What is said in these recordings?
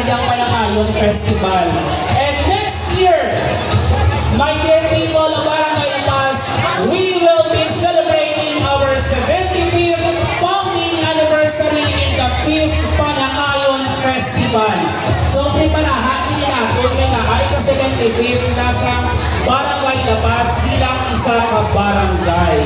kanilang Panakayon Festival. And next year, my dear people of Barangay La Paz, we will be celebrating our 75th founding anniversary in the 5th Panakayon Festival. So, preparahan din natin na ay ka-75th nasa Barangay La Paz bilang isa ka barangay.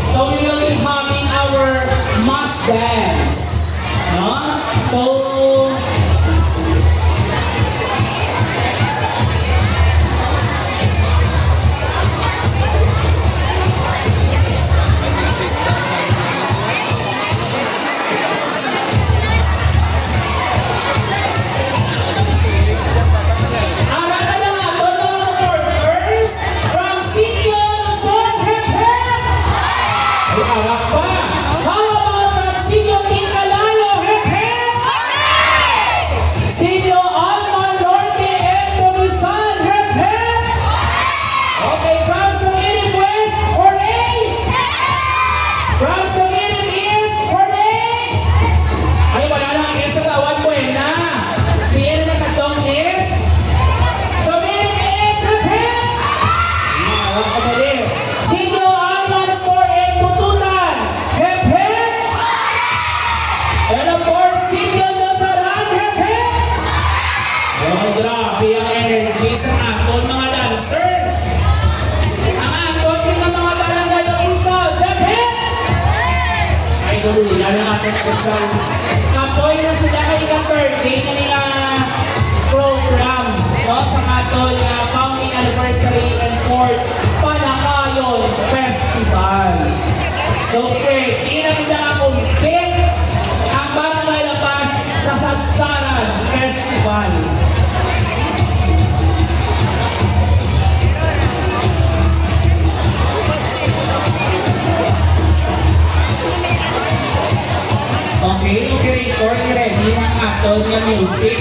So we will be having our mass dance. No? So grabe ang energy sa aton mga dancers. Ang aton ng mga barangay officials, Zepet! Ay, gawin ang ating official. Kapoy na sila kay ka-birthday na nila program, no, sa aton founding anniversary and 4th Panakayon Festival. So, okay, tinagda akong pit ang Barangay La Paz sa Sadsaran Festival. Okay, operator, ready ng aton yung music.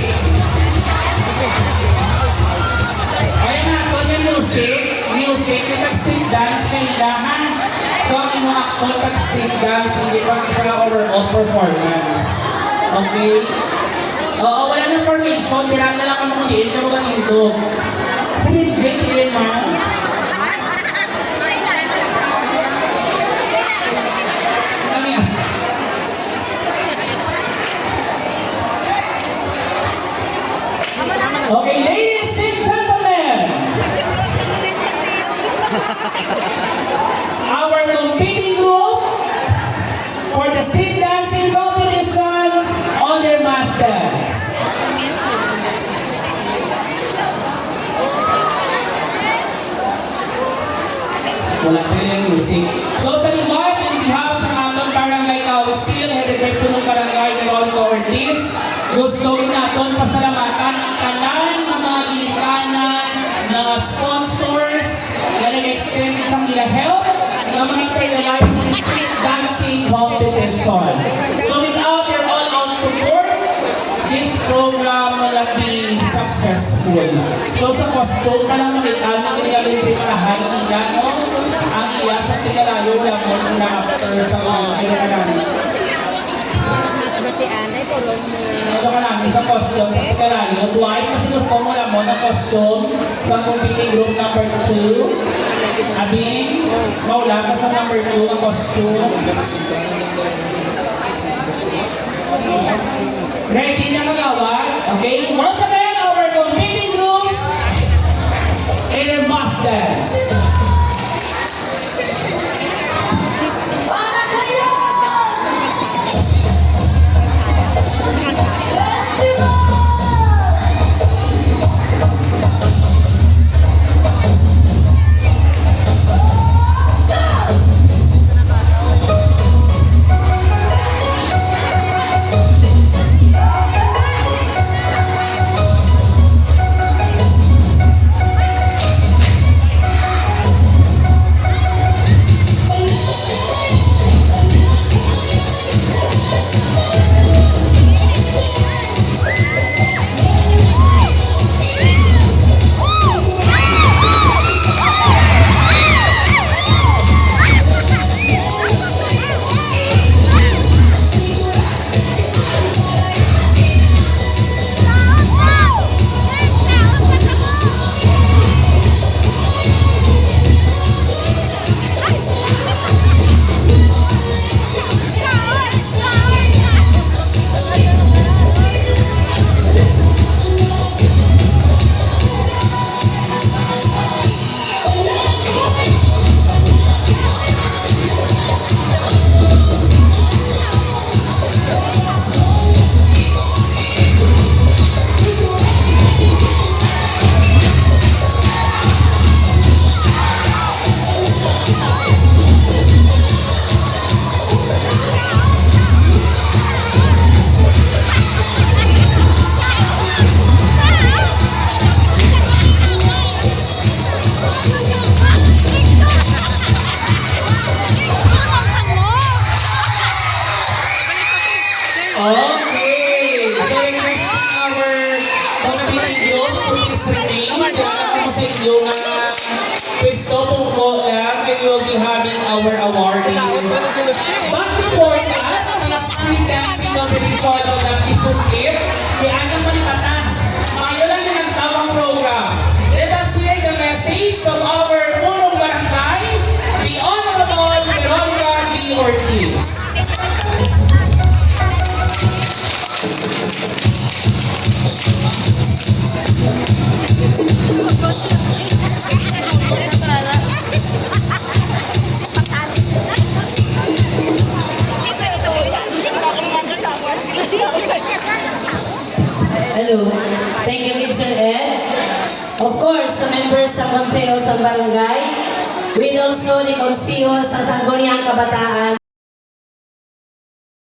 Ayan na aton yung music. Music, yung pag-street dance, kailangan. So, ang inyong action pag-street dance, hindi pa sa overall performance. Okay? Oo, wala na formation, tira na lang kami kuliin, pero ganito. Sabihin, Jake, tirin mo. Okay, ladies and gentlemen, our competing group for the street dancing competition on their mass dance. Wala pa yung music. So sa liwag, in behalf sa atong barangay council, headed by punong barangay ni Rolly Ortiz, gusto natin pasalamatan ang tanan ng mga ginikanan, mga sponsors na nag-extend isang ila help na mga organizing street dancing competition. So without your all-out support, this program will not be successful. So sa costume pa lang makita, nagiging preparahan nila, no? Ang iya sa tigalayo lamon na after sa mga kailangan. Ito ka namin sa costume sa tigalayo. Buhay kasi gusto mo lamon ng costume sa competing group number 2. Abing, maula ka sa number 2 ng costume. Ready na kagawad? Okay? Once again, our competing groups in their mass dance. Gusto po lang, we will be having our awarding. But before that, this street dancing competition will not be complete. Di anak malipatan. Mayo lang din ang tamang program. Let us hear the message of our punong barangay, the Honorable Veronica V. Ortiz. Hello. Thank you, Mr. Ed. Of course, sa members sa Konseho sa Barangay, with also the Konseho sa Sangguniang Kabataan.